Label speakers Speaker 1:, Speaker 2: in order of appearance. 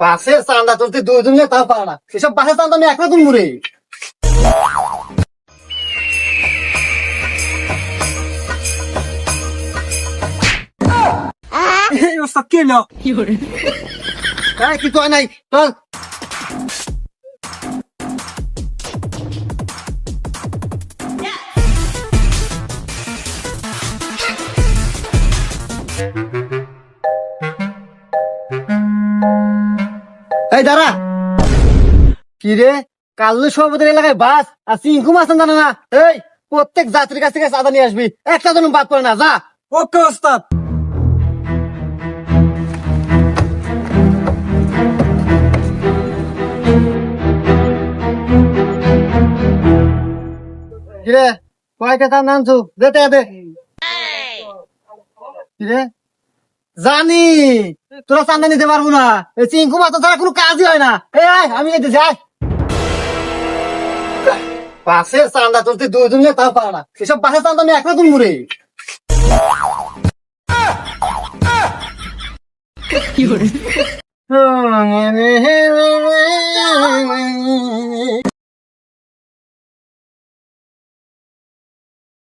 Speaker 1: পাশের চান্দা তুলতে দুজনে তাও পারে না, সেসব পাশের চান্দা আমি একলা তুলবো রে।
Speaker 2: ওস্তাদ কে না
Speaker 1: হ্যাঁ কিছু হয় নাই, চল। এই দাঁড়া, কি রে কাল্লু সভাপতির এলাকায় বাস আর চিঙ্কু মাছ জানা না? এই প্রত্যেক যাত্রীর কাছ থেকে চাঁদা নিয়ে আসবি, একটা জন বাদ পড়ে না, যা।
Speaker 2: ওকে ওস্তাদ।
Speaker 1: কিরে কয়টা তার নামছু, যেতে দে। কিরে জানি তোরা চান্দা নিতে পারবো না, এই চিঙ্কু মাছ ছাড়া কোনো কাজই হয় না। এই আয়, আমি যেতেছি, আয়। পাশের চান্দা তুলতে দুজনে তাও পারে না, সেসব পাশের চান্দা আমি একলা তুলবো রে। কি